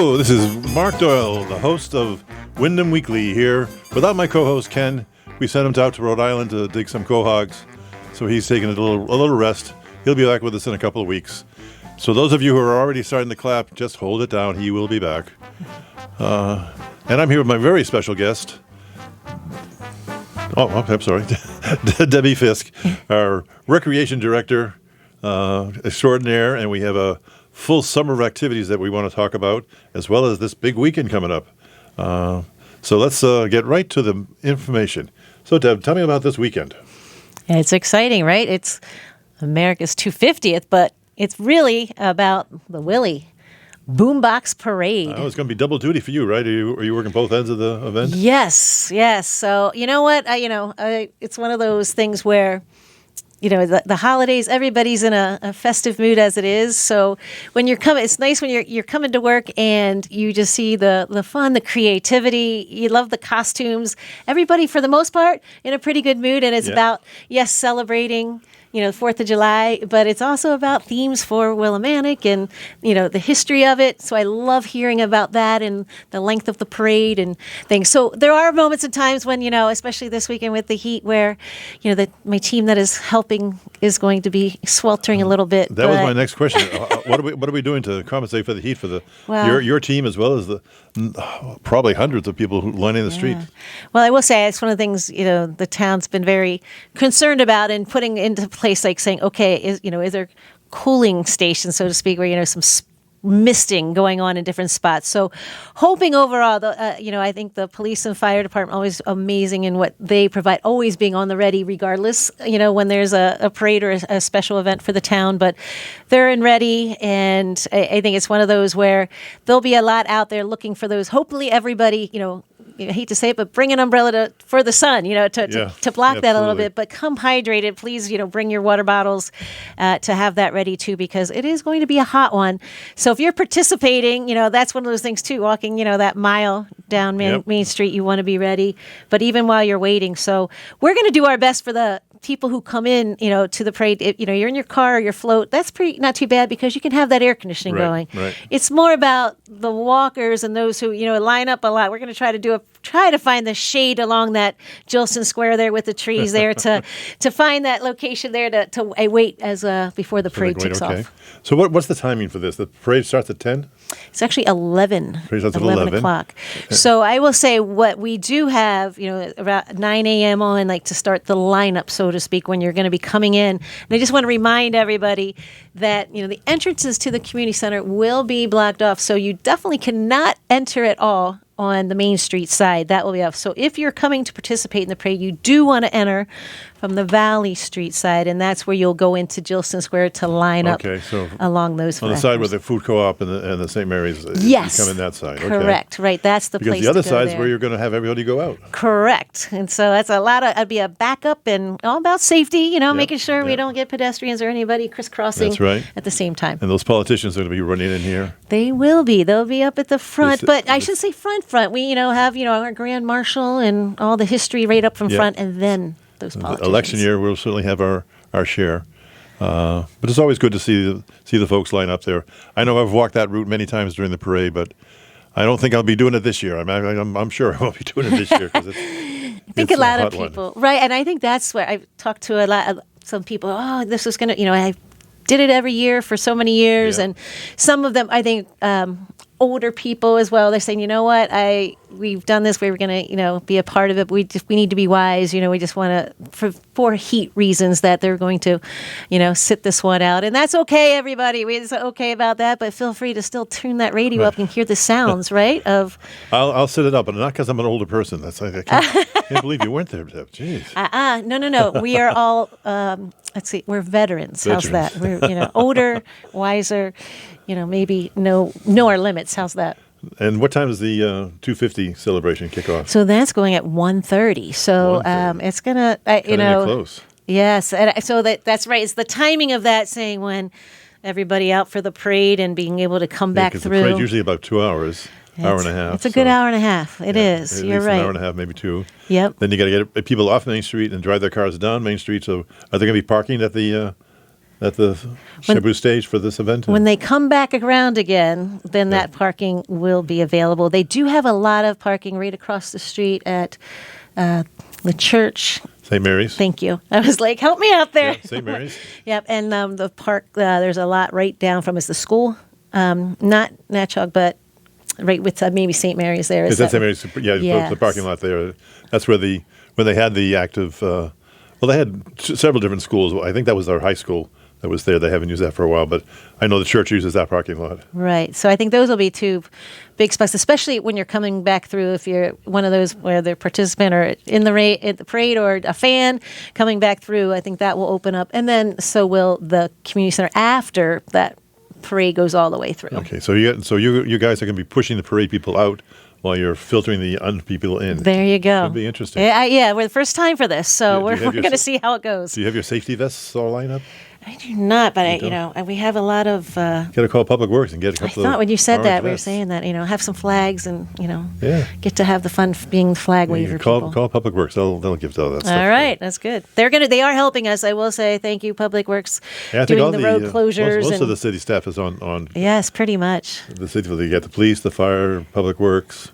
Hello, this is Mark Doyle, the host of Windham Weekly here. Without my co-host Ken, we sent him out to Rhode Island to dig some quahogs, so he's taking a little rest. He'll be back with us in a couple of weeks. So those of you who are already starting to clap, just hold it down. He will be back. And I'm here with my very special guest. I'm sorry. Debbie Fiske, our recreation director extraordinaire, and we have a full summer of activities that we want to talk about, as well as this big weekend coming up. So let's get right to the information. So, Deb, tell me about this weekend. It's exciting, right? It's America's 250th, but it's really about the Willie Boombox Parade. Oh, it's going to be double duty for you, right? Are you working both ends of the event? Yes. So, you know what? It's one of those things where, the holidays, everybody's in a festive mood as it is. So when you're coming, it's nice when you're coming to work and you just see the fun, the creativity. You love the costumes. Everybody, for the most part, in a pretty good mood. And it's about, celebrating, the 4th of July, but it's also about themes for Willimantic and, the history of it. So I love hearing about that and the length of the parade and things. So there are moments and times when, especially this weekend with the heat where, my team that is helping is going to be sweltering a little bit. That was my next question. What are we doing to compensate for the heat for your team as well as the probably hundreds of people who line in the street? Well, I will say it's one of the things, the town's been very concerned about and putting into place, like saying, okay, is there cooling stations, so to speak, where, some misting going on in different spots. So hoping overall, I think the police and fire department always amazing in what they provide, always being on the ready regardless, when there's a parade or a special event for the town, but they're in ready. And I think it's one of those where there'll be a lot out there looking for those. Hopefully everybody, I hate to say it, but bring an umbrella for the sun, to block that a little bit. But come hydrated, please, bring your water bottles to have that ready too, because it is going to be a hot one. So if you're participating, that's one of those things too, walking, that mile down Main Street, you want to be ready. But even while you're waiting. So we're going to do our best for the people who come in, to the parade. You're in your car or your float. That's not too bad because you can have that air conditioning going. Right. It's more about the walkers and those who, line up a lot. We're going to try to find the shade along that Gilson Square there with the trees there to find that location there to wait as before the parade takes off. So what's the timing for this? The parade starts at 10? It's actually 11. Parade starts at 11 o'clock. So I will say what we do have, around 9 a.m. on, like to start the lineup, so to speak, when you're going to be coming in. And I just want to remind everybody that, the entrances to the community center will be blocked off. So you definitely cannot enter at all on the Main Street side. That will be off. So if you're coming to participate in the parade, you do want to enter from the Valley Street side, and that's where you'll go into Gilson Square to line up along those on the side where the food co-op and the St. Mary's, yes, you come in that side. Correct, right. That's the place because the other to go side is there. where you're going to have everybody go out. Correct. And so that's it'd be a backup and all about safety, making sure we don't get pedestrians or anybody crisscrossing at the same time. And those politicians are going to be running in here. They will be. They'll be up at the front, but I should say front. We, have, our Grand Marshal and all the history right up from front, and then those politicians. Election year, we'll certainly have our share. But it's always good to see the folks line up there. I know I've walked that route many times during the parade, but I don't think I'll be doing it this year. I'm sure I won't be doing it this year because I think a lot of people, right? And I think that's where I've talked to some people. Oh, this was going to, I did it every year for so many years, and some of them, I think, older people as well. They're saying, you know what, we've done this. We were going to, be a part of it. We need to be wise. We just want to, for heat reasons, that they're going to, sit this one out, and that's okay. Everybody, it's okay about that. But feel free to still tune that radio up and hear the sounds, right? I'll sit it up, but not because I'm an older person. I can't believe you weren't there, Deb. Jeez. No. We are all. Let's see, we're veterans. How's that? We're older, wiser. Maybe know our limits. How's that? And what time does the 250 celebration kick off? So that's going at 1:30. So it's gonna, close. Yes, and so that's right. It's the timing of that, saying when everybody out for the parade and being able to come back through. The parade's usually about 2 hours. Hour and a half. It's a good hour and a half. It is. You're right. An hour and a half, maybe 2. Yep. Then you got to get people off Main Street and drive their cars down Main Street. So are there going to be parking at the at the Shibu stage for this event? When they come back around again, then that parking will be available. They do have a lot of parking right across the street at the church. St. Mary's. Thank you. I was like, help me out there. Yeah, St. Mary's. Yep, and the park, there's a lot right down from us, the school, not Natchog, but right with maybe St. Mary's there. Is that St. Mary's? Yeah, the parking lot there. That's where when they had the active, they had several different schools. I think that was our high school that was there. They haven't used that for a while, but I know the church uses that parking lot. Right. So I think those will be two big spots, especially when you're coming back through. If you're one of those where they're participant or in the parade or a fan coming back through, I think that will open up, and then so will the community center after that parade goes all the way through. Okay, so you guys are going to be pushing the parade people out while you're filtering the people in. There you go. That'll be interesting. Yeah, we're the first time for this, so we're going to see how it goes. Do you have your safety vests all lined up? I do not, but we have a lot of. Got to call Public Works and get a couple. I thought when you said that, we were vests. saying that have some flags and get to have the fun being the flag waver people. Call Public Works. They'll give all that stuff. All right, that's good. They are helping us. I will say thank you, Public Works, I think doing the road closures. Most of the city staff is on. Yes, pretty much. The city. You got the police, the fire, Public Works,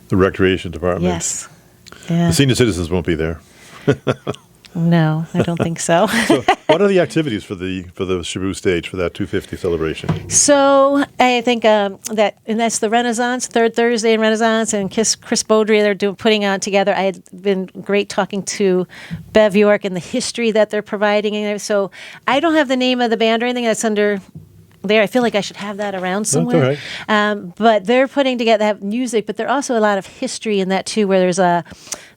the recreation department. Yes. Yeah. The senior citizens won't be there. No, I don't think so. So, what are the activities for the Shibu stage for that 250 celebration? So I think that's the Renaissance, third Thursday in Renaissance, and Chris Beaudry, they're putting on together. I had been great talking to Bev York and the history that they're providing in there. So I don't have the name of the band or anything that's under there. I feel like I should have that around somewhere. That's all right. But they're putting together, they have music, but there's also a lot of history in that too, where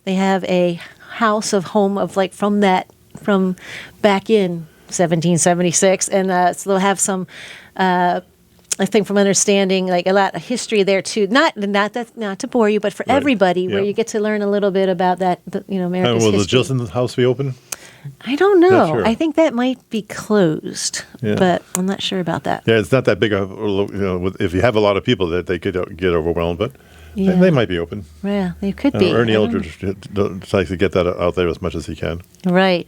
they have a house of home of from back in 1776, and so they'll have some I think from understanding a lot of history there too, not to bore you, but for everybody, where you get to learn a little bit about that America's will history. the Gilson house be open? I don't know. Not sure. I think that might be closed, but I'm not sure about that. Yeah, it's not that big. If you have a lot of people, that they could get overwhelmed, but they might be open. Yeah, they could be. Ernie Eldridge tries to get that out there as much as he can. Right.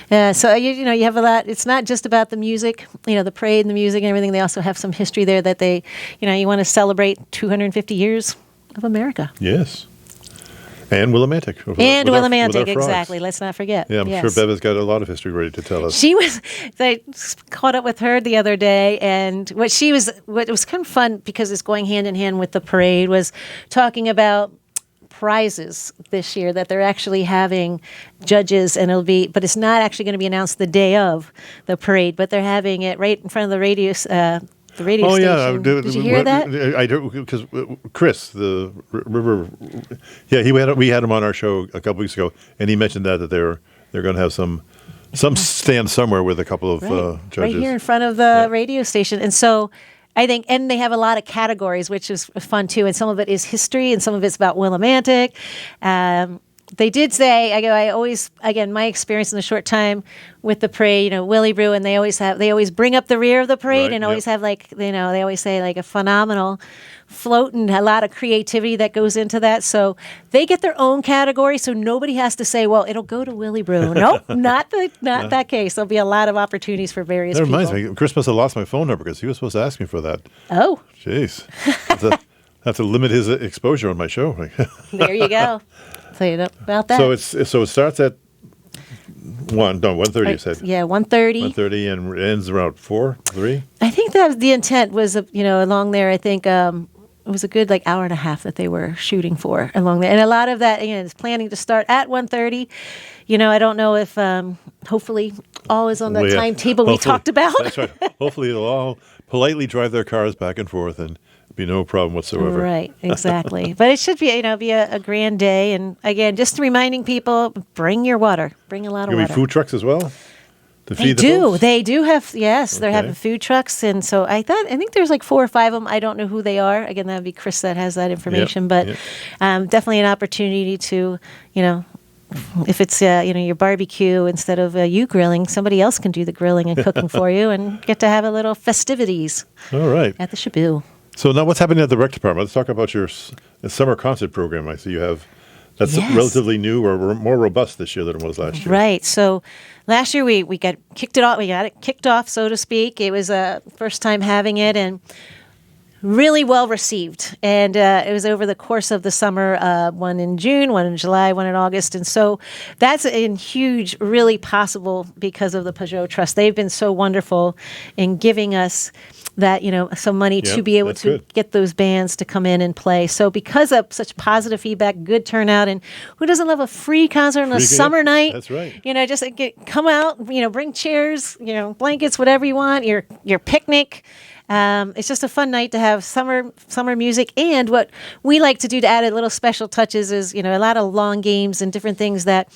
Yeah. So you have a lot. It's not just about the music. The parade and the music and everything. They also have some history there that they, you want to celebrate 250 years of America. Yes. And Willimantic. Willimantic, exactly. Let's not forget. Yeah, I'm sure Bev has got a lot of history ready to tell us. I caught up with her the other day, and what was kind of fun, because it's going hand in hand with the parade, was talking about prizes this year, that they're actually having judges, and but it's not actually going to be announced the day of the parade, but they're having it right in front of the radio station. Did you hear that? I do, because Chris, the River, we had him on our show a couple weeks ago, and he mentioned that they're going to have some stand somewhere with a couple of judges. Right here in front of the radio station. And so I think, and they have a lot of categories, which is fun too, and some of it is history, and some of it's about Willimantic. They did say, I always, again, my experience in the short time with the parade, Willie Brew, and they always bring up the rear of the parade, and always have they always say a phenomenal float and a lot of creativity that goes into that. So they get their own category, so nobody has to say, well, it'll go to Willie Brew. Nope, not that case. There'll be a lot of opportunities for various people. That reminds me, Chris must have lost my phone number, because he was supposed to ask me for that. Oh. Jeez. Have to limit his exposure on my show. There you go. Tell you about that. So it starts at 1:30. You said 1:30. 1:30 and ends around 3. I think that the intent was along there. I think it was a good hour and a half that they were shooting for along there, and a lot of that is planning to start at 1:30. I don't know if hopefully all is on the timetable we talked about. That's right. Hopefully they'll all politely drive their cars back and forth and be no problem whatsoever. Right, exactly. But it should be, be a grand day. And again, just reminding people, bring your water. Bring a lot of water. Food trucks as well? They do have, yes. They're having food trucks. And so I think there's 4 or 5 of them. I don't know who they are. Again, that would be Chris that has that information. But definitely an opportunity to, if it's, your barbecue, instead of you grilling, somebody else can do the grilling and cooking for you, and get to have a little festivities. All right. At the Shibu. So now what's happening at the rec department? Let's talk about your summer concert program. I see you have That's Yes. relatively new or more robust this year than it was last year. Right. So last year we got kicked it off. We got it kicked off, so to speak. It was a first time having it, and really well received. And it was over the course of the summer, one in June, one in July, one in August. And so that's in huge, really possible because of the Peugeot Trust. They've been so wonderful in giving us that, some money to Yep, be able that's to good. get those bands to come in and play. So because of such positive feedback, good turnout, and who doesn't love a free concert on a Free- summer night? That's right. Just come out, bring chairs, blankets, whatever you want, your picnic. It's just a fun night to have summer music. And what we like to do to add a little special touches is, a lot of long games and different things that,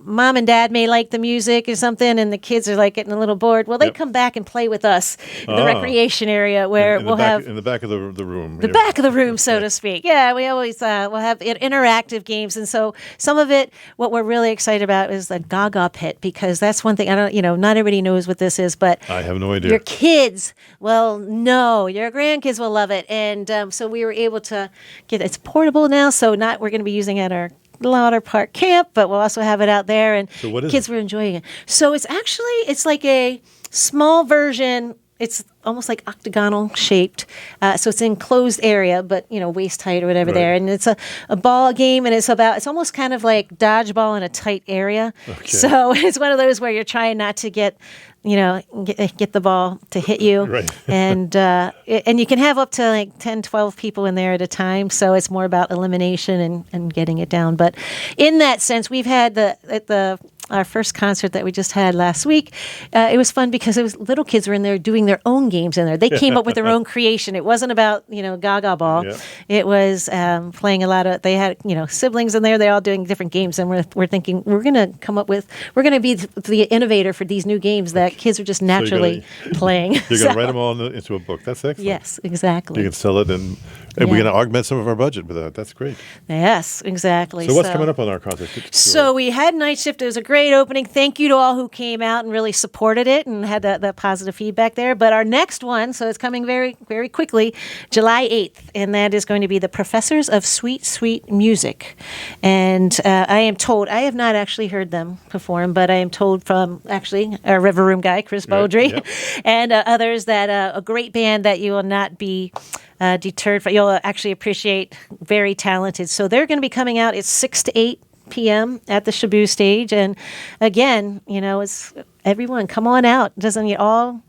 mom and dad may like the music or something, and the kids are like getting a little bored. Well, they Yep. come back and play with us in the recreation area where in we'll the back, have in the back of the room. the back of the room, so to speak. Yeah, we always we'll have interactive games, and so some of it, what we're really excited about is the Gaga Pit, because that's one thing I don't, not everybody knows what this is, but I have no idea. your kids will know, your grandkids will love it, and so we were able to get it's portable now, so we're going to be using it at our Lauder Park camp, but we'll also have it out there, and So what is kids it? were enjoying it. So it's like a small version. It's almost like octagonal shaped. So it's an enclosed area, but, waist height or whatever Right. there. And it's a ball game, and it's almost kind of like dodgeball in a tight area. Okay. So it's one of those where you're trying not to get the ball to hit you. Right. And you can have up to like 10, 12 people in there at a time. So it's more about elimination and getting it down. But in that sense, we've had our first concert that we just had last week. It was fun because it was little kids were in there doing their own games in there. They came up with their own creation. It wasn't about, Gaga Ball. Yeah. It was playing they had, siblings in there. They're all doing different games. And we're thinking, we're going to be the innovator for these new games that kids are just naturally playing. You're going So- to write them all into a book. That's excellent. Yes, exactly. You can sell it, and we're going to augment some of our budget with that. That's great. Yes, exactly. So what's coming up on our concert? So we had Night Shift. It was a great opening. Thank you to all who came out and really supported it and had that positive feedback there. But our next one, so it's coming very, very quickly, July 8th, and that is going to be the Professors of Sweet, Sweet Music. And I am told, I have not actually heard them perform, but I am told from actually our River Room guy, Chris Beaudry, yep. and others that a great band that you will not be deterred from. You'll actually appreciate, very talented. So they're going to be coming out. It's 6 to 8 p.m. at the Shabu stage. And again, it's everyone, come on out. It doesn't need all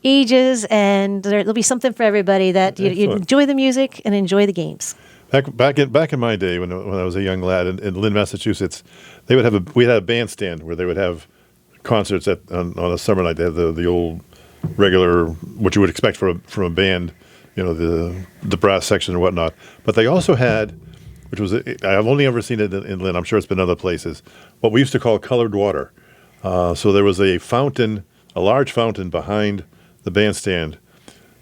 ages, and there'll be something for everybody that you Excellent. enjoy the music and enjoy the games. Back in my day when I was a young lad in Lynn, Massachusetts, we had a bandstand where they would have concerts on a summer night. They had the old regular, what you would expect from a band, the brass section and whatnot. But they also had, which was I've only ever seen it in Lynn. I'm sure it's been other places. What we used to call colored water. So there was a fountain, a large fountain behind the bandstand.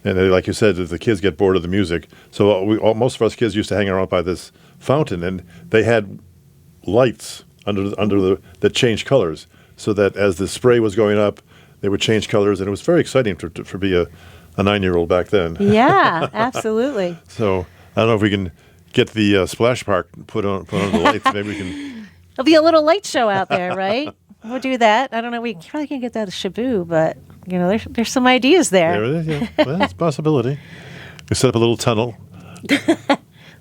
And like you said, the kids get bored of the music. So most of us kids used to hang around by this fountain, and they had lights under that changed colors, so that as the spray was going up, they would change colors, and it was very exciting for be a 9-year-old back then. Yeah, absolutely. So I don't know if we can get the splash park put on the lights. Maybe we can. There'll be a little light show out there, right? We'll do that. I don't know. We probably can't get that at Shabu, but there's some ideas there. There it is. Yeah, well, that's a possibility. We set up a little tunnel.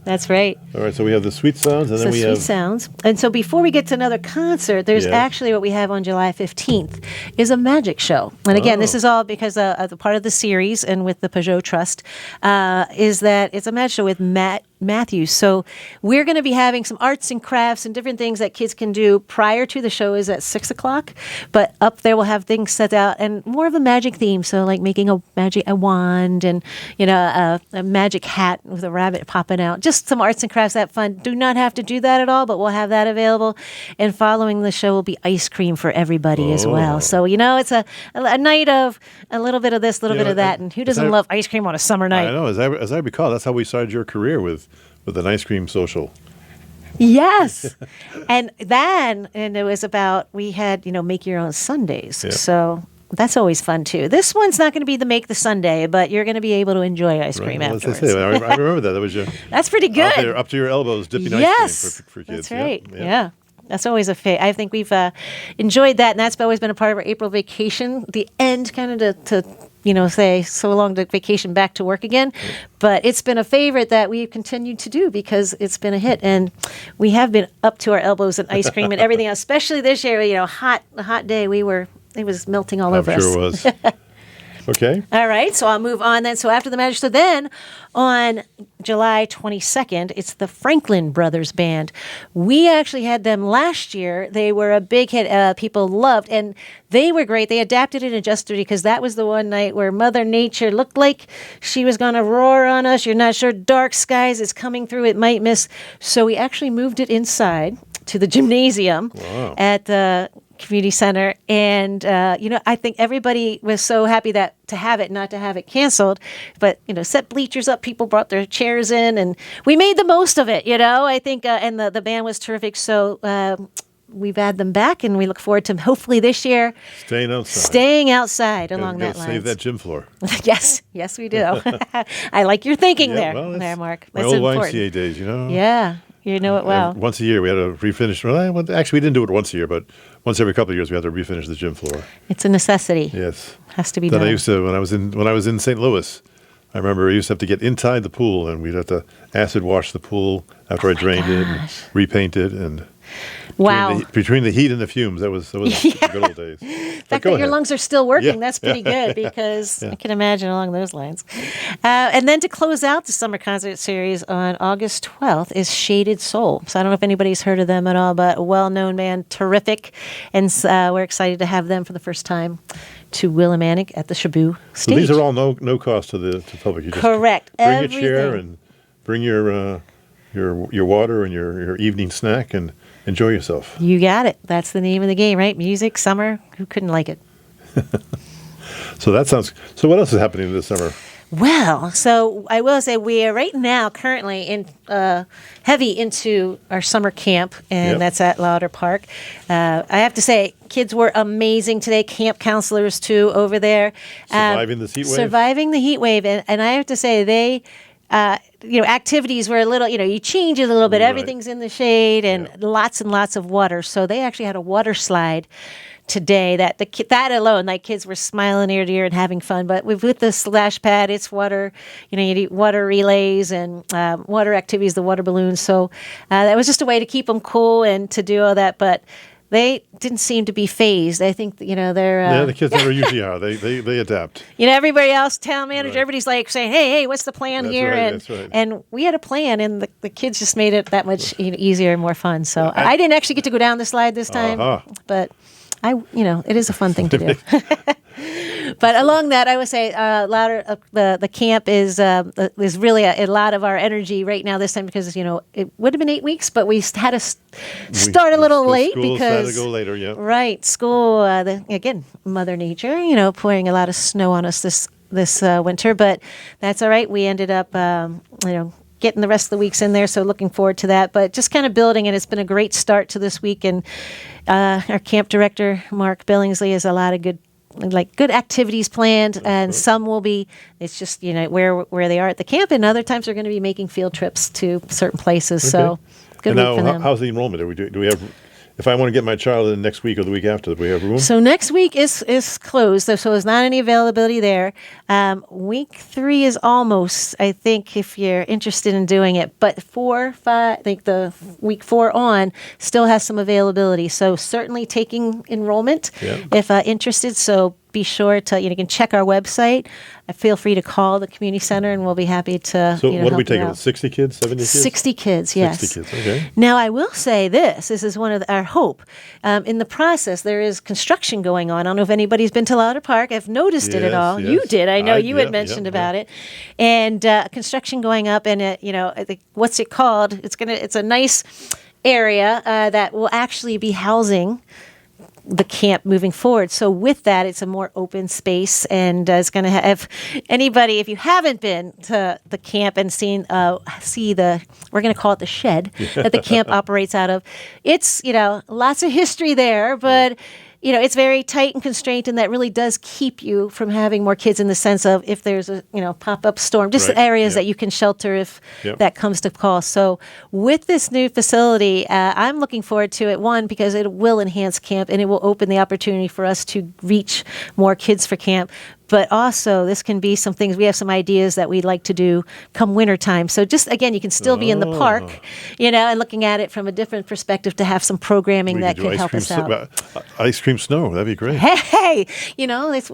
That's right. All right, so we have the sweet sounds, and So then we Sweet have Sounds. And so before we get to another concert, there's Yes. actually what we have on July 15th is a magic show. And again, this Oh. is all because of the part of the series and with the Peugeot Trust, is that it's a magic show with Matthews. So we're going to be having some arts and crafts and different things that kids can do prior to the show is at 6 o'clock. But up there we'll have things set out and more of a magic theme. So like making a wand and, a magic hat with a rabbit popping out. Just some arts and crafts that fun. Do not have to do that at all, but we'll have that available. And following the show will be ice cream for everybody as well. Oh. So, it's a night of a little bit of this, a little bit of that. And who doesn't love ice cream on a summer night? I know, as I recall, that's how we started your career with an ice cream social. Yes. and it was about, we had, make your own sundaes. Yeah. So That's always fun too. This one's not going to be the make the Sunday, but you're going to be able to enjoy ice cream Well, afterwards. as I say, I remember that. That was your That's pretty good. out there, up to your elbows, dipping Yes, ice cream for kids. that's right. Yeah. Yeah. That's always I think we've enjoyed that, and that's always been a part of our April vacation. The end, kind of to say so long to vacation, back to work again. But it's been a favorite that we've continued to do because it's been a hit, and we have been up to our elbows in ice cream and everything else. Especially this year, a hot day. It was melting all over us. I'm sure it was. Okay. All right, so I'll move on then. So after the Magic, so then on July 22nd, it's the Franklin Brothers Band. We actually had them last year. They were a big hit. People loved, and they were great. They adapted and adjusted because that was the one night where Mother Nature looked like she was going to roar on us. You're not sure. Dark skies is coming through. It might miss. So we actually moved it inside to the gymnasium at the community center, and I think everybody was so happy that to have it, not to have it canceled. But set bleachers up, people brought their chairs in, and we made the most of it. I think, and the band was terrific. So we've had them back, and we look forward to hopefully this year staying outside along that line. Save that gym floor. Yes, we do. I like your thinking there, Mark. My That's old important. YMCA days, Yeah. You know it well. And once a year, we had to refinish. Well, actually, we didn't do it once a year, but once every couple of years, we had to refinish the gym floor. It's a necessity. Yes, has to be done. I used to when I was in St. Louis. I remember I used to have to get inside the pool, and we'd have to acid wash the pool after I drained it and repaint it, and between the heat and the fumes, that was the good old days. The fact that your lungs are still working, that's pretty good because I can imagine along those lines. And then to close out the summer concert series on August 12th is Shaded Soul. So I don't know if anybody's heard of them at all, but a well-known band, terrific, and we're excited to have them for the first time to Willimantic at the Shabu stage. So these are all no cost to the public. You just Correct. Bring a chair and bring your water and your evening snack and enjoy yourself. You got it. That's the name of the game, right? Music, summer. Who couldn't like it? So what else is happening this summer? Well, so I will say we are right now currently in heavy into our summer camp, and that's at Lauder Park. I have to say, kids were amazing today. Camp counselors too over there, surviving the heat wave. Surviving the heat wave, and I have to say they. Activities were a little, you change it a little bit. Right. Everything's in the shade and lots of water. So they actually had a water slide today that alone, like kids were smiling ear to ear and having fun. But with the splash pad, it's water, you do water relays and water activities, the water balloons. So that was just a way to keep them cool and to do all that. But they didn't seem to be phased. I think, they're... the kids never usually are. They adapt. Everybody else, town manager, everybody's like saying, hey, what's the plan here? That's right. And we had a plan, and the kids just made it that much easier and more fun. So I didn't actually get to go down the slide this time, but it is a fun thing to do. But along that, I would say the camp is really a lot of our energy right now this time because, it would have been 8 weeks, but we had to start a little late because... School had to go later, yeah. Right. School, again, Mother Nature, pouring a lot of snow on us this winter, but that's all right. We ended up, getting the rest of the weeks in there, so looking forward to that. But just kind of building, and it's been a great start to this week, and our camp director, Mark Billingsley, has a lot of good activities planned, and some will be, it's just, where they are at the camp, and other times they're going to be making field trips to certain places. Okay. So good week for them. How's the enrollment? Do we have, if I want to get my child in next week or the week after, do we have room? So next week is closed, so there's not any availability there. Week 3 is almost, I think, if you're interested in doing it, but 4, 5, I think the week 4 on still has some availability. So certainly taking enrollment if interested. So be sure to, you can check our website. Feel free to call the community center, and we'll be happy to. So what are we taking? 60 kids, 70 kids? 60 kids, yes. 60 kids, okay. Now I will say this is one of our hope. In the process, there is construction going on. I don't know if anybody's been to Lauder Park. I've noticed it at all. Yes. You did. I know you had mentioned about it, and construction going up, and what's it called? It's a nice area that will actually be housing the camp moving forward. So with that, it's a more open space, and it's going to have anybody, if you haven't been to the camp and see we're going to call it the shed that the camp operates out of. It's, lots of history there, but it's very tight and constrained, and that really does keep you from having more kids in the sense of if there's a, pop-up storm, just Right. areas Yep. that you can shelter if Yep. that comes to call. So with this new facility, I'm looking forward to it, one, because it will enhance camp and it will open the opportunity for us to reach more kids for camp. But also, this can be some things, we have some ideas that we'd like to do come wintertime. So just, again, you can still be in the park, and looking at it from a different perspective to have some programming We that could do could help us out. Ice cream snow. That'd be great. Hey, it's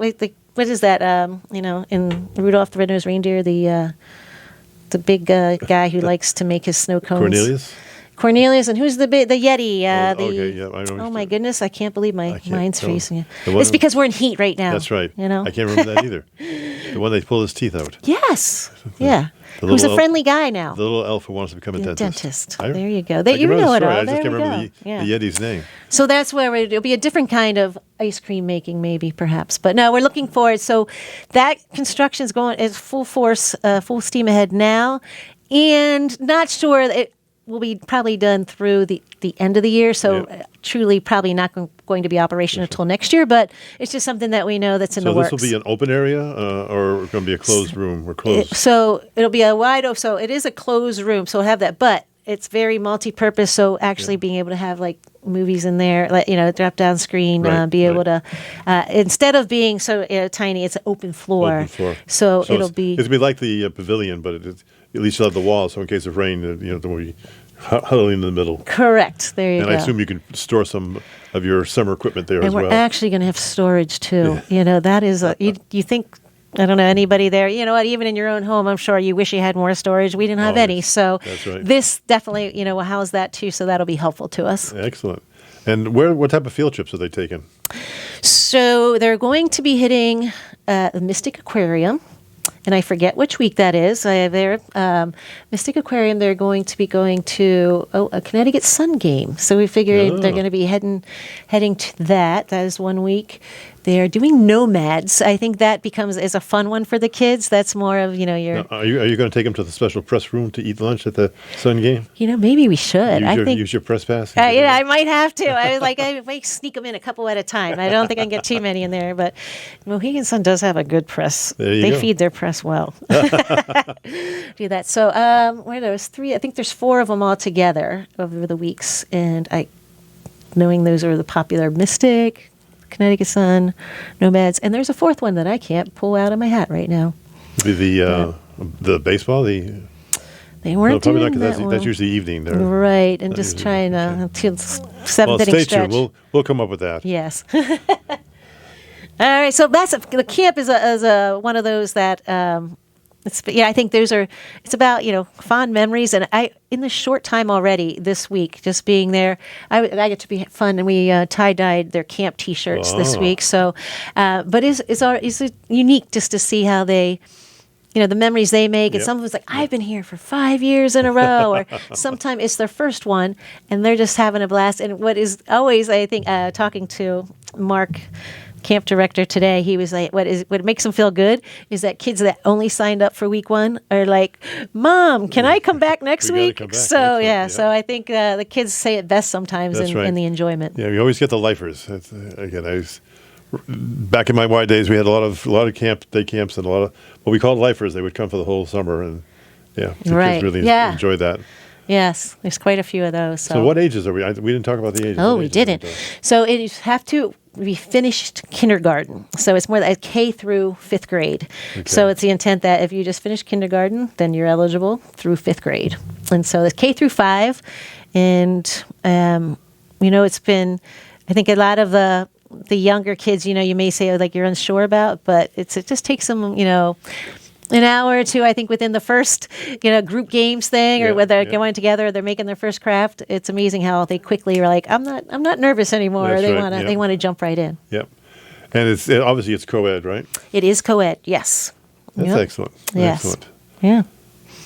what is that? In Rudolph the Red-Nosed Reindeer, the big guy who likes to make his snow cones. Cornelius, and who's the Yeti? Okay, yeah, I know. Oh my goodness, I can't believe my mind's freezing. The one It's because we're in heat right now. That's right. I can't remember that either. The one they pull his teeth out. Yes. Yeah. The Who's a little friendly guy now? The little elf who wants to become a dentist. There you go. I You can remember know the it story. all. I just There can't we remember go. the Yeti's name. So that's where it'll be a different kind of ice cream making, maybe, perhaps. But no, we're looking forward. So that construction is full force, full steam ahead now. And not sure it will be probably done through the end of the year. So truly probably not going to be operational until next year. But it's just something that we know that's in the works. So this will be an open area or going to be a closed room or closed? So it'll be a wide open. So it is a closed room. So we'll have that. But it's very multi-purpose. So actually being able to have like movies in there, drop down screen, be able to, instead of being so tiny, it's an open floor. So it'll be. It'll be like the pavilion, but at least you'll have the wall. So in case of rain, there will be huddling in the middle. Correct. There you go. And I assume you can store some of your summer equipment there as well. And we're actually going to have storage too. That is, you think, I don't know anybody there. You know what? Even in your own home, I'm sure you wish you had more storage. We didn't have any. So that's right. This definitely, will house that too. So that'll be helpful to us. Excellent. And what type of field trips are they taking? So they're going to be hitting the Mystic Aquarium. And I forget which week that is. Mystic Aquarium, they're going to be going to a Connecticut Sun game. So we figured they're going to be heading to that. That is 1 week. They're doing Nomads. I think that is a fun one for the kids. That's more of, your... Now, are you going to take them to the special press room to eat lunch at the Sun game? Maybe we should. Use your press pass? I might have to. I might sneak them in a couple at a time. I don't think I can get too many in there. But Mohegan Sun does have a good press. They feed their press well. Do that. So where there's 3, I think there's 4 of them all together over the weeks. And knowing those are the popular Mystic, Connecticut Sun, Nomads, and there's a 4th one that I can't pull out of my hat right now. The baseball. They weren't probably doing not, that one. That's usually evening there. Right, and just trying to until 7th inning stay stretch. tuned. We'll come up with that. Yes. All right, so the camp is one of those that I think it's about fond memories, and in the short time already this week, just being there, I get to be fun, and we tie-dyed their camp T-shirts this week. So, but it's unique just to see how they. The memories they make, and some of it's like, I've been here for 5 years in a row, or sometimes it's their first one, and they're just having a blast. And what is always, I think, talking to Mark, camp director today, he was like, what makes them feel good is that kids that only signed up for week 1 are like, Mom, can I come back neck week? Come back. So, so I think the kids say it best sometimes in the enjoyment. Yeah, we always get the lifers. Back in my Y days, we had a lot of day camps, and a lot of what we called lifers. They would come for the whole summer, and the kids really enjoy that. Yes, there's quite a few of those. So what ages are we? We didn't talk about the ages. Oh, we didn't. So it have to be finished kindergarten. So it's more like K through 5th grade. Okay. So it's the intent that if you just finish kindergarten, then you're eligible through 5th grade. And so it's K through 5, and it's been, I think a lot of the younger kids, you may say like you're unsure about, but it just takes them, an hour or two, I think, within the first, group games thing, or whether they're going together, they're making their first craft. It's amazing how they quickly are like, I'm not nervous anymore. That's They want to jump right in. Yep. And obviously it's co-ed, right? It is co-ed, yes. That's excellent. Yes. Excellent. Yeah.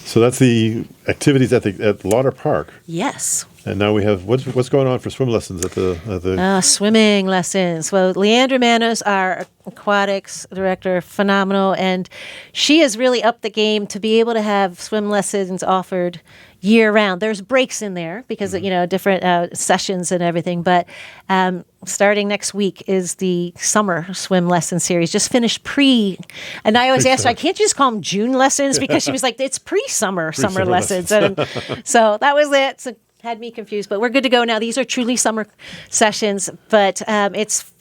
So that's the activities at Lauder Park. Yes. And now we have what's going on for swim lessons at the swimming lessons. Well, Leandra Manos, our aquatics director, phenomenal, and she has really upped the game to be able to have swim lessons offered, year round. There's breaks in there because different sessions and everything. But starting next week is the summer swim lesson series. Just finished and I always asked her, I can't you just call them June lessons, because she was like, it's summer lessons. And so that was it. So had me confused, but we're good to go now. These are truly summer sessions, but it's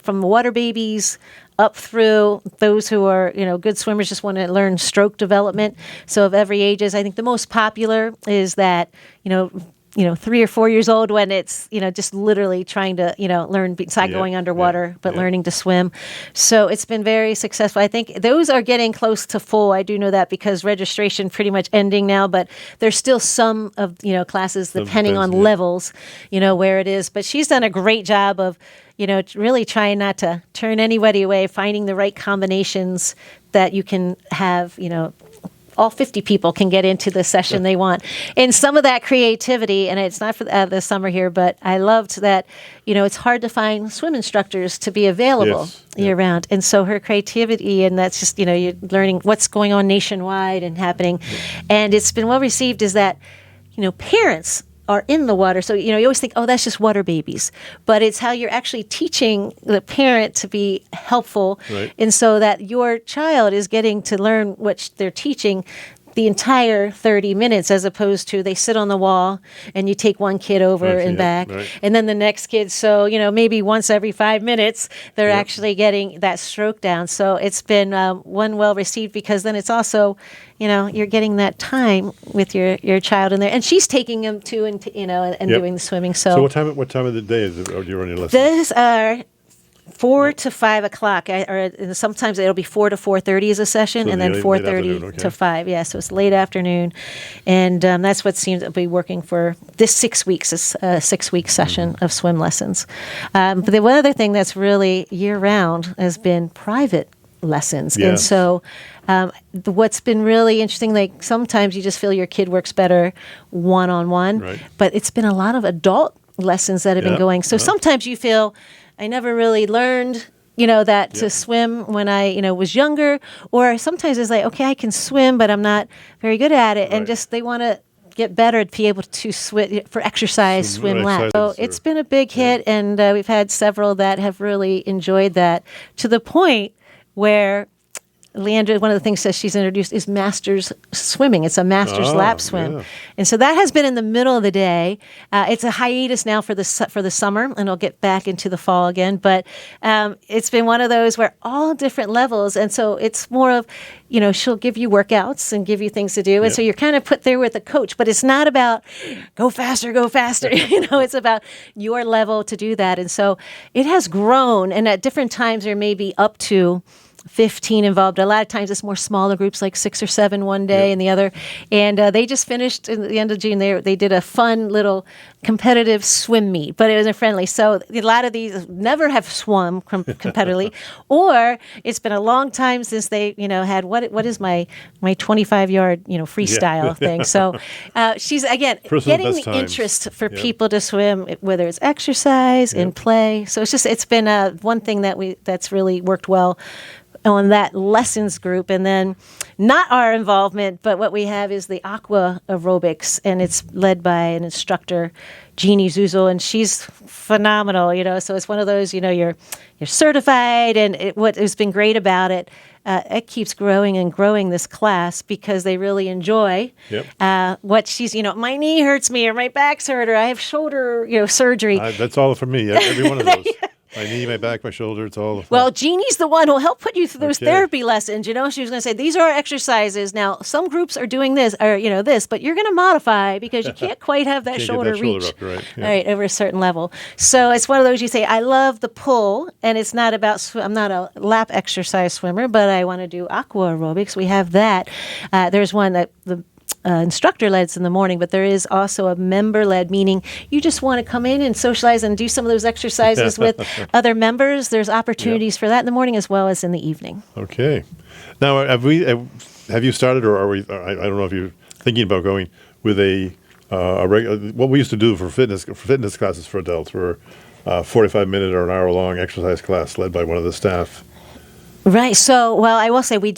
from water babies up through those who are, good swimmers, just want to learn stroke development. So of every ages, I think the most popular is that, 3 or 4 years old, when it's, just literally trying to, learn beside going underwater, but learning to swim. So it's been very successful. I think those are getting close to full. I do know that because registration pretty much ending now, but there's still some of, classes depending on levels, where it is. But she's done a great job of, really trying not to turn anybody away, finding the right combinations that you can have, all 50 people can get into the session they want. And some of that creativity, and it's not for the summer here, but I loved that, it's hard to find swim instructors to be available year round. And so her creativity, and that's just, you're learning what's going on nationwide and happening. And it's been well received is that, parents are in the water. So, you always think, oh, that's just water babies. But it's how you're actually teaching the parent to be helpful. Right. And so that your child is getting to learn what they're teaching the entire 30 minutes, as opposed to they sit on the wall and you take one kid over and back and then the next kid. So, maybe once every 5 minutes, they're actually getting that stroke down. So it's been one well received, because then it's also, you're getting that time with your child in there, and she's taking them to, and doing the swimming. So what time of the day is it? Or do you run your lessons? These are 4 to 5 o'clock, or sometimes it'll be 4 to 4:30 is a session, so and then 4:30 to 5. Yeah, so it's late afternoon, and that's what seems to be working for this 6 weeks. This 6-week session of swim lessons. But the one other thing that's really year round has been private lessons, and so. What's been really interesting, like sometimes you just feel your kid works better one-on-one, but it's been a lot of adult lessons that have been going. So sometimes you feel, I never really learned, that to swim when I, was younger, or sometimes it's like, okay, I can swim, but I'm not very good at it, and just they want to get better to be able to swim for exercise, swim laps. So it's been a big hit, and we've had several that have really enjoyed that, to the point where Leandra, one of the things that she's introduced is masters swimming. It's a masters lap swim. Yeah. And so that has been in the middle of the day. It's a hiatus now for the summer, and it'll get back into the fall again. But it's been one of those where all different levels. And so it's more of, she'll give you workouts and give you things to do. And so you're kind of put there with a coach. But it's not about go faster. It's about your level to do that. And so it has grown. And at different times, there may be up to 15 involved. A lot of times it's more smaller groups, like 6 or 7 one day and the other. And they just finished at the end of June. They did a fun little competitive swim meet, but it was friendly. So a lot of these never have swum competitively, or it's been a long time since they, had what is my 25-yard, freestyle thing. So she's, again, getting the interest for people to swim, whether it's exercise and play. So it's been one thing that's really worked well on that lessons group. And then not our involvement, but what we have is the aqua aerobics, and it's led by an instructor, Jeannie Zuzel, and she's phenomenal, so it's one of those, you're certified, and what has been great about it, it keeps growing and growing, this class, because they really enjoy what she's, my knee hurts me, or my back's hurt, or I have shoulder, surgery. That's all for me, every one of those. My knee, my back, my shoulder, it's all. Well, Jeannie's the one who'll help put you through those therapy lessons. She was going to say, these are exercises. Now, some groups are doing this, or, this, but you're going to modify, because you can't quite have that shoulder reach. Shoulder up, right, over a certain level. So it's one of those, you say, I love the pull, and it's not about, I'm not a lap exercise swimmer, but I want to do aqua aerobics. We have that. There's one that the instructor-led in the morning, but there is also a member-led, meaning you just want to come in and socialize and do some of those exercises with other members. There's opportunities for that in the morning as well as in the evening. Okay. Now, have you started, or are we? I don't know if you're thinking about going with a regular. What we used to do for fitness classes for adults were 45-minute or an hour-long exercise class led by one of the staff. Right. So, well, I will say we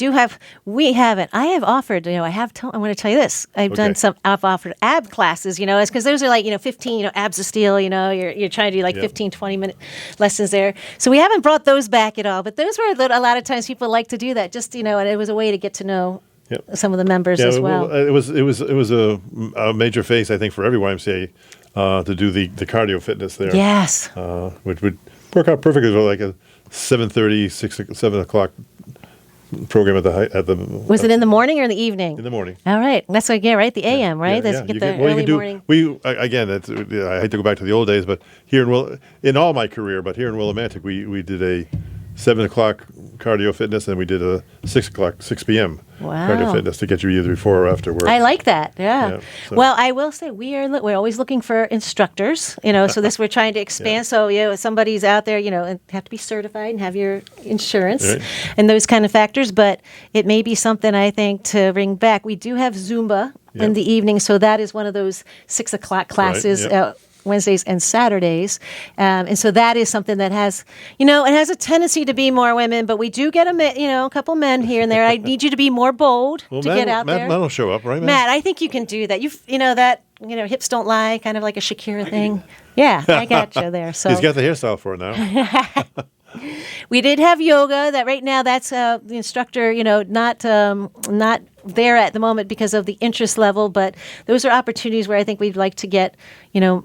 haven't. I have offered, I want to tell you this. I've offered ab classes, because those are like, 15, abs of steel, you're trying to do like 15, 20-minute lessons there. So we haven't brought those back at all. But those were a lot of times people like to do that and it was a way to get to know some of the members as well. It was a major phase, I think, for every YMCA to do the cardio fitness there. Yes. Which would work out perfectly for like a 7:30, 7 o'clock program at the. Was it in the morning or in the evening? In the morning. All right, that's what I get, right? The AM, right? Yeah, Get the early morning. Again, I hate to go back to the old days, but here in all my career, but here in Willimantic, we did a 7 o'clock cardio fitness, and we did a 6 p.m. cardio fitness to get you either before or after work. I like that. Yeah. Well, I will say we're always looking for instructors. So we're trying to expand. So if somebody's out there, and have to be certified and have your insurance and those kind of factors. But it may be something I think to bring back. We do have Zumba in the evening, so that is one of those 6 o'clock classes. Right. Wednesdays and Saturdays. And so that is something that has, it has a tendency to be more women, but we do get a couple men here and there. I need you to be more bold to get out there. Matt will show up, right, Matt, I think you can do that. Hips don't lie, kind of like a Shakira thing. Yeah, I got you there. So he's got the hairstyle for it now. We did have yoga. That right now, that's the instructor. Not there at the moment because of the interest level, but those are opportunities where I think we'd like to get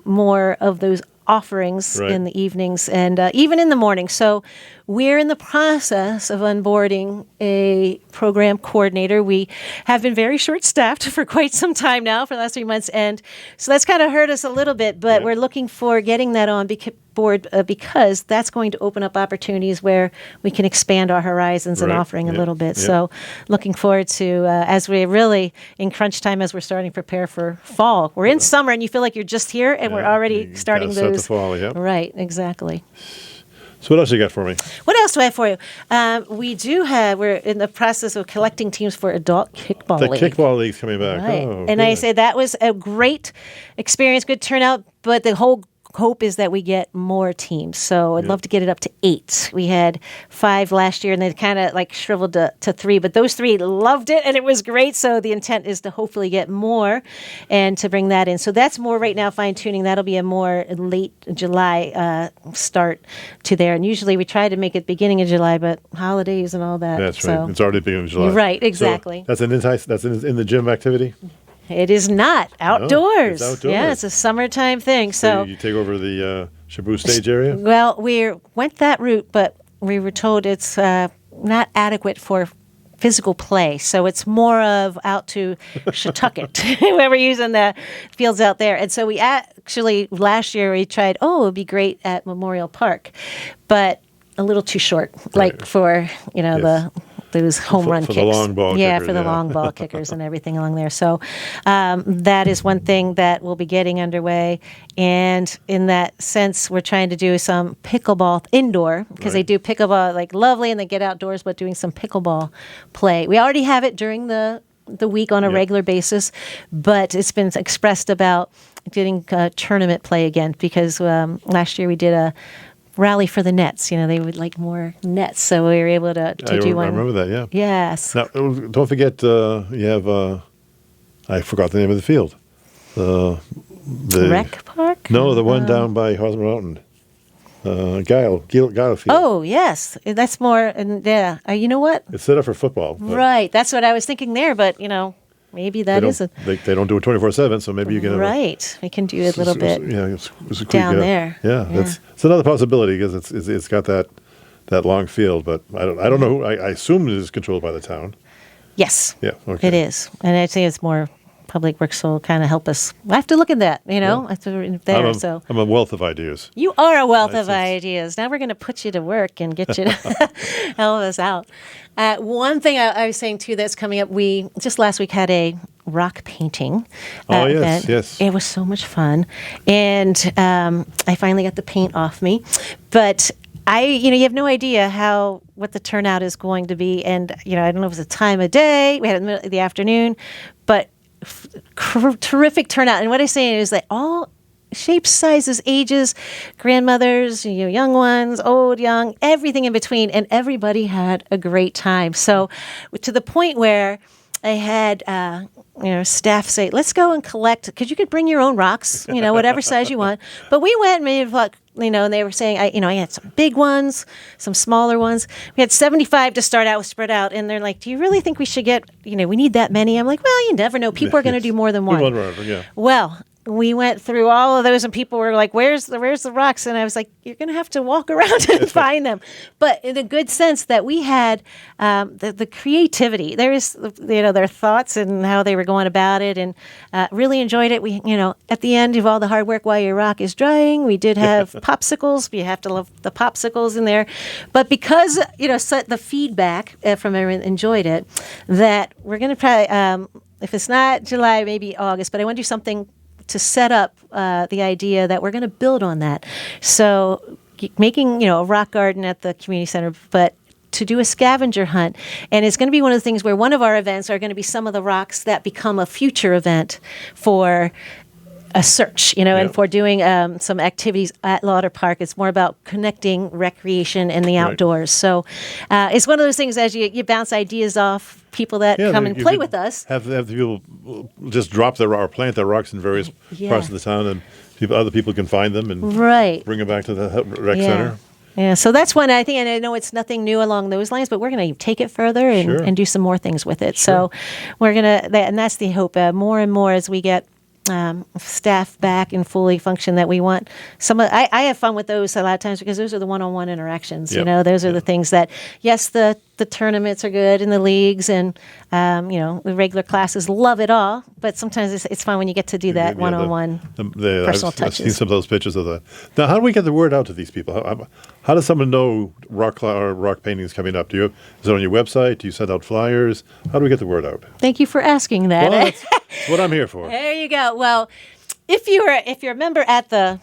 more of those offerings in the evenings and even in the morning. So we're in the process of onboarding a program coordinator. We have been very short-staffed for quite some time now, for the last 3 months, and so that's kind of hurt us a little bit, but we're looking for getting that on board because that's going to open up opportunities where we can expand our horizons and offering a little bit. So looking forward to, as we're really in crunch time as we're starting to prepare for fall. We're in summer and you feel like you're just here and we're already starting those. The fall, Right, exactly. So what else you got for me? What else do I have for you? We're in the process of collecting teams for adult kickball league. The kickball league's coming back. Right. Oh, and I say that was a great experience, good turnout, but the whole hope is that we get more teams. So I'd love to get it up to 8. We had 5 last year, and they kind of like shriveled to 3. But those 3 loved it, and it was great. So the intent is to hopefully get more and to bring that in. So that's more right now fine-tuning. That'll be a more late July start to there. And usually we try to make it beginning of July, but holidays and all that. That's right. It's already beginning of July. Right, exactly. So that's in the gym activity? It is not outdoors. No, it's outdoors. Yeah, it's a summertime thing. So you take over the Shabu stage area? Well, we went that route, but we were told it's not adequate for physical play. So it's more of out to Shetucket, where we're using the fields out there. And so we actually, last year we tried, it would be great at Memorial Park, but a little too short, for, those home run kicks. For the long ball kickers. For the long ball kickers and everything along there. So that is one thing that we'll be getting underway. And in that sense, we're trying to do some pickleball indoor because they do pickleball like lovely and they get outdoors, but doing some pickleball play. We already have it during the week on a regular basis, but it's been expressed about getting tournament play again because last year we did a rally for the nets. They would like more nets, so we were able to do one. I remember that, yeah. Yes. Now, don't forget, you have, I forgot the name of the field. The Rec Park? No, the one down by Hosmer Mountain. Guile Field. Oh, yes. That's more, you know what? It's set up for football. Right. That's what I was thinking there, but, maybe that isn't. They don't do it 24/7, so maybe you can. Right, we can do it a little bit. It's a down there. Yeah, it's another possibility because it's got that long field, but I don't know. I assume it is controlled by the town. Yes. Yeah. Okay. It is, and I'd say it's more public works will kind of help us. I have to look at that. I'm a wealth of ideas. You are a wealth of ideas. Now we're going to put you to work and get you to help us out. One thing I was saying too that's coming up. We just last week had a rock painting event. Yes. It was so much fun, and I finally got the paint off me, but. You have no idea what the turnout is going to be, and I don't know if it's the time of day. We had it in the middle of the afternoon, but terrific turnout. And what I'm saying is that all shapes, sizes, ages, grandmothers, young ones, old, young, everything in between. And everybody had a great time. So to the point where I had, staff say, let's go and collect, because you could bring your own rocks, whatever size you want. But we went and made and they were saying, I had some big ones, some smaller ones. We had 75 to start out with, spread out. And they're like, do you really think we should get, we need that many? I'm like, well, you never know. People are going to do more than one. Yeah. Well, we went through all of those, and people were like, where's the rocks? And I was like, you're going to have to walk around and find them. But in a good sense that we had the creativity. There is, their thoughts and how they were going about it, and really enjoyed it. We, at the end of all the hard work while your rock is drying, we did have popsicles. You have to love the popsicles in there. But because, the feedback from everyone enjoyed it, that we're going to probably, if it's not July, maybe August, but I want to do something to set up the idea that we're going to build on that. So making, a rock garden at the community center, but to do a scavenger hunt. And it's going to be one of the things where one of our events are going to be some of the rocks that become a future event for a search, and for doing some activities at Lauder Park. It's more about connecting recreation and the outdoors. So it's one of those things as you bounce ideas off people that come and play with us. Have the people just drop their or plant their rocks in various parts of the town, and other people can find them and bring them back to the rec center. Yeah, so that's one I think, and I know it's nothing new along those lines, but we're going to take it further and do some more things with it. So we're going to, and that's the hope, more and more as we get staff back and fully function, that we want I have fun with those a lot of times, because those are the one-on-one interactions. Those are the things that, yes, the tournaments are good and the leagues and the regular classes love it all, but sometimes it's fun when you get to do that one-on-one personal touches. I've seen some of those pictures of that. Now, how do we get the word out to these people? How does someone know rock painting is coming up? Is it on your website? Do you send out flyers? How do we get the word out? Thank you for asking that. Well, that's what I'm here for. There you go. Well, if you're a member at the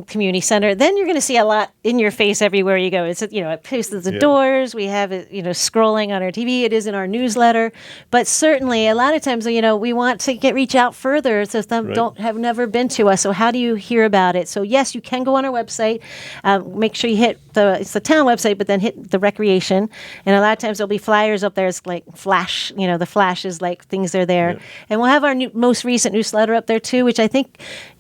community center, then you're going to see a lot in your face everywhere you go. It's it posts at the doors. We have it scrolling on our TV. It is in our newsletter. But certainly a lot of times we want to reach out further, so some have never been to us. So how do you hear about it? So yes, you can go on our website. Make sure you hit it's the town website, but then hit the recreation. And a lot of times there'll be flyers up there. It's like flash, the flash is like things are there. Yeah. And we'll have our most recent newsletter up there too, which I think,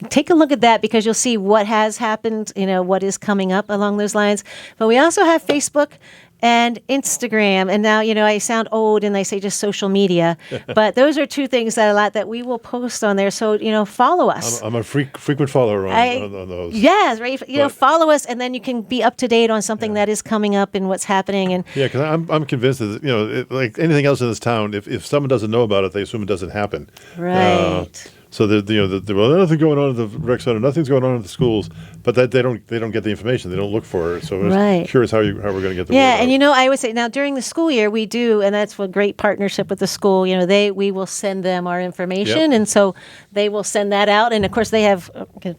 take a look at that, because you'll see what has happened, what is coming up along those lines. But we also have Facebook and Instagram. And now, I sound old and I say just social media, but those are two things that we will post on there. So, follow us. I'm a frequent follower on those. Yes, right. Follow us, and then you can be up to date on something that is coming up and what's happening. And because I'm convinced that, like anything else in this town, if someone doesn't know about it, they assume it doesn't happen. Right. So there's nothing going on at the rec center, nothing's going on at the schools, but that they don't get the information, they don't look for it. So I'm curious how we're going to get the word out. And I would say now during the school year we do, and that's a great partnership with the school. We will send them our information, and so they will send that out. And of course they have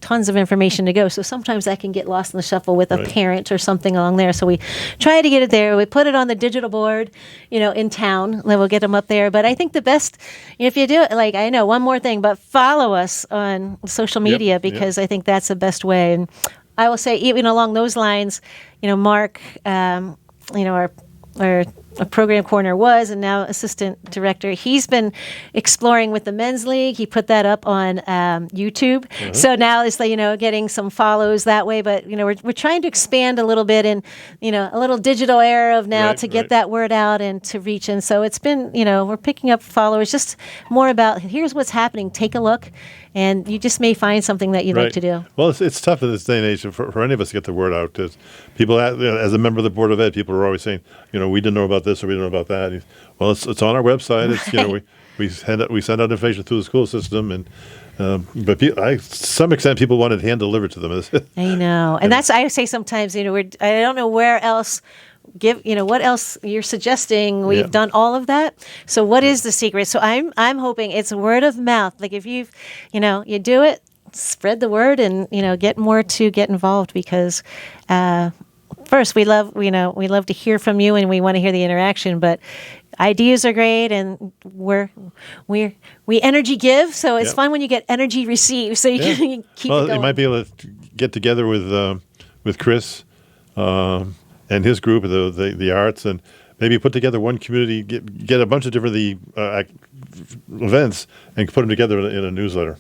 tons of information to go. So sometimes that can get lost in the shuffle with a parent or something along there. So we try to get it there. We put it on the digital board, in town. Then we'll get them up there. But I think the best, if you do it, I know one more thing, but follow us on social media, because I think that's the best way. And I will say, even along those lines, Mark, our program coordinator was, and now assistant director, he's been exploring with the men's league. He put that up on YouTube. So now it's getting some follows that way. But we're trying to expand a little bit in a little digital era of now to get that word out and to reach. And so it's been we're picking up followers. Just more about, here's what's happening. Take a look. And you just may find something that you'd like to do. Well, it's tough in this day and age for any of us to get the word out. People, as a member of the Board of Ed, people are always saying, we didn't know about this or we didn't know about that. Well, it's on our website. It's we send out information through the school system, and but to some extent, people want it hand delivered to them. I know, and that's I say sometimes. I don't know where else. What else you're suggesting? We've done all of that. So what is the secret? So I'm hoping it's word of mouth. Like if you do it, spread the word, and get more to get involved, because first, we love to hear from you, and we want to hear the interaction. But ideas are great, and we energy give, so it's fun when you get energy received. So you can keep it going. You might be able to get together with Chris and his group, the arts, and maybe put together one community, get a bunch of different events, and put them together in a newsletter.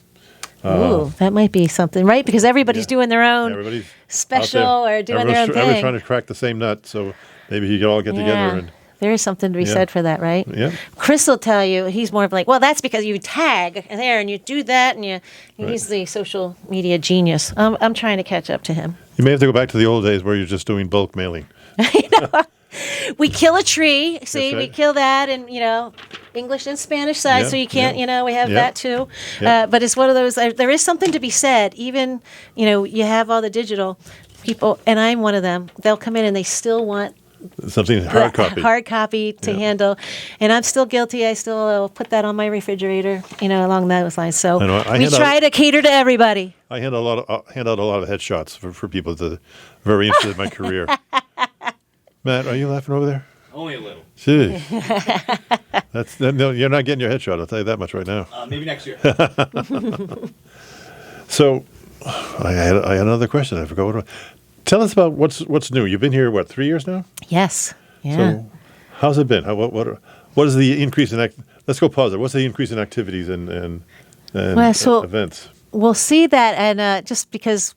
Ooh, that might be something, right? Because everybody's doing their own special or doing their own thing. Everybody's trying to crack the same nut, so maybe you could all get together. And there is something to be said for that, right? Yeah. Chris will tell you, he's more of like, well, that's because you tag there and you do that, and he's the social media genius. I'm trying to catch up to him. You may have to go back to the old days where you're just doing bulk mailing. We kill a tree. See, right. We kill that, and English and Spanish side, so you can't. We have that too. But it's one of those. There is something to be said. Even you have all the digital people, and I'm one of them. They'll come in and they still want something hard copy to handle, and I'm still guilty. I still put that on my refrigerator, along those lines. So we try to cater to everybody. I hand out a lot of headshots for people that are very interested in my career. Matt, are you laughing over there? Only a little. Gee. No, you're not getting your headshot, I'll tell you that much right now. Maybe next year. So, I had another question. I forgot what it was. Tell us about what's new. You've been here, 3 years now? Yes. Yeah. So, how's it been? What is the increase in let's go pause it. What's the increase in activities and events? We'll see that, and just because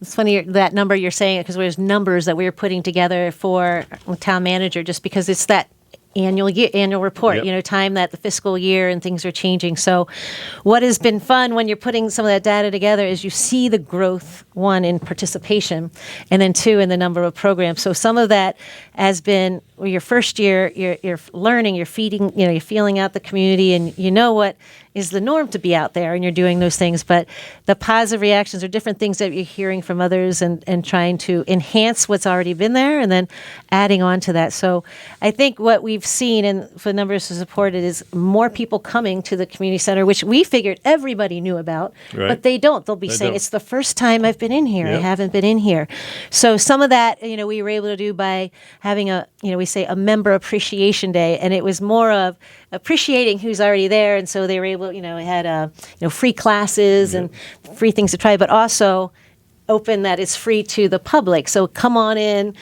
it's funny that number you're saying, because there's numbers that we were putting together for town manager, just because it's that annual report, time that the fiscal year and things are changing. So what has been fun when you're putting some of that data together is you see the growth, one, in participation, and then two, in the number of programs. So some of that has been your first year, you're learning, you're feeding, you're feeling out the community, and what is the norm to be out there, and you're doing those things. But the positive reactions are different things that you're hearing from others, and trying to enhance what's already been there and then adding on to that. So I think what we've seen, and for numbers to support it, is more people coming to the community center, which we figured everybody knew about, but they don't. They'll be saying, it's the first time I've been in here. I haven't been in here. So some of that, we were able to do by having we say a member appreciation day, and it was more of appreciating who's already there, and so they were able, it had free classes and free things to try, but also open that it's free to the public. So come on in,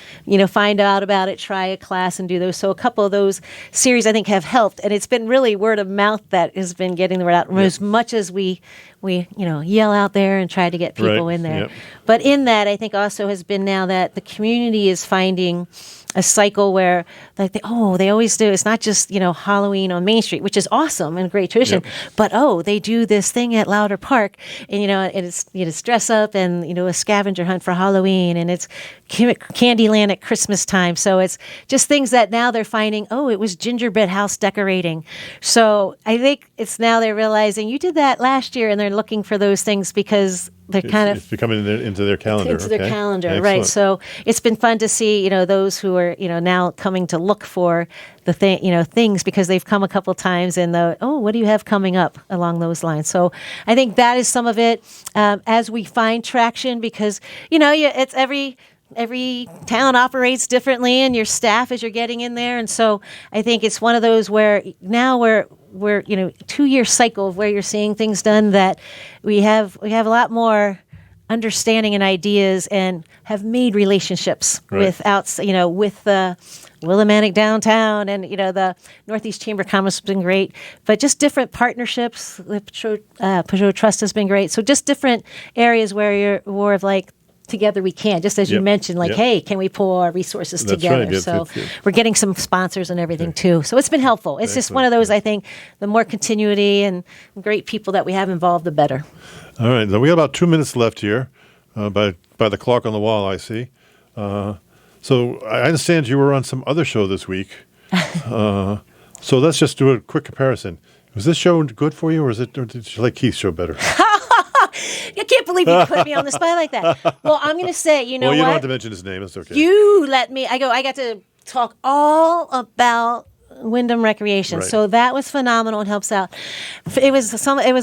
find out about it, try a class and do those. So a couple of those series I think have helped, and it's been really word of mouth that has been getting the word out as much as we yell out there and try to get people in there. But in that, I think also has been now that the community is finding a cycle where they always do. It's not just, Halloween on Main Street, which is awesome and a great tradition, but they do this thing at Lauder Park, and it's dress up and a scavenger hunt for Halloween, and it's Candyland at Christmas time. So it's just things that now they're finding, it was gingerbread house decorating. So I think it's now they're realizing you did that last year, and they're looking for those things because they're it's becoming into their calendar. Their calendar, right? So it's been fun to see, those who are, now coming to look for the things, because they've come a couple times, and what do you have coming up along those lines? So I think that is some of it as we find traction, because it's every town operates differently, and your staff as you're getting in there, and so I think it's one of those where now we're 2-year cycle of where you're seeing things done, that we have a lot more understanding and ideas, and have made relationships with the Willimantic downtown, and the Northeast Chamber of Commerce has been great, but just different partnerships. The Peugeot Trust has been great. So just different areas where you're more of like, together we can, just as you mentioned, hey, can we pull our resources together? Right. So we're getting some sponsors and everything too. So it's been helpful. It's just one of those, I think, the more continuity and great people that we have involved, the better. All right. Now we got about 2 minutes left here by the clock on the wall, I see. So I understand you were on some other show this week. So let's just do a quick comparison. Was this show good for you, or did you like Keith's show better? I can't believe you put me on the spot like that. Well, I'm going to say, you don't have to mention his name. It's okay. You let me. I got to talk all about Windham Recreation. Right. So that was phenomenal and helps out. It was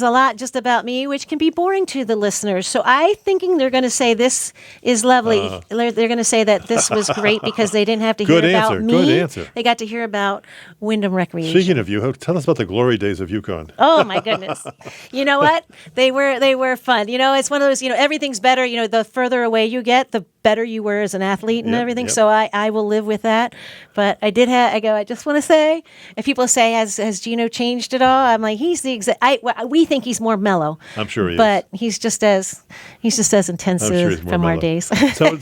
a lot just about me, which can be boring to the listeners. So I thinking they're going to say this is lovely. They're going to say that this was great because they didn't have to hear about me. Good answer. They got to hear about Windham Recreation. Speaking of you, tell us about the glory days of Yukon. Oh my goodness! You know what? They were fun. It's one of those. Everything's better. The further away you get, the better you were as an athlete and everything. Yep. So I will live with that. But I did have. I just want to say, if people say has Gino changed at all, I'm like he's the exact. We think he's more mellow. I'm sure he is. But he's just as intensive from our days. So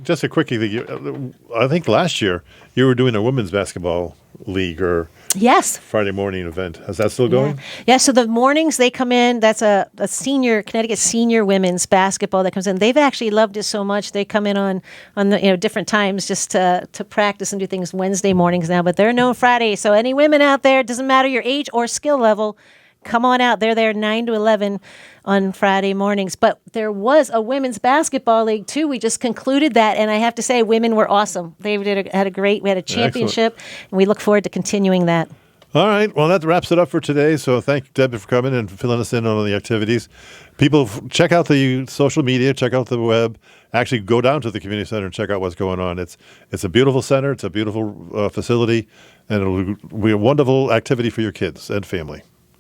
just a quickie thing. I think last year you were doing a women's basketball league or yes. Friday morning event. Is that still going? Yeah. So the mornings they come in, that's a senior Connecticut senior women's basketball that comes in. They've actually loved it so much they come in on the different times just to practice and do things Wednesday mornings now, but they're known Friday. So any women out there, it doesn't matter your age or skill level, come on out. They're there 9 to 11 on Friday mornings. But there was a women's basketball league too. We just concluded that, and I have to say, women were awesome. They had a great. We had a championship, and we look forward to continuing that. All right. Well, that wraps it up for today. So thank you, Deb, for coming and filling us in on the activities. People, check out the social media, check out the web. Actually, go down to the community center and check out what's going on. It's a beautiful center. It's a beautiful facility, and it'll be a wonderful activity for your kids and family.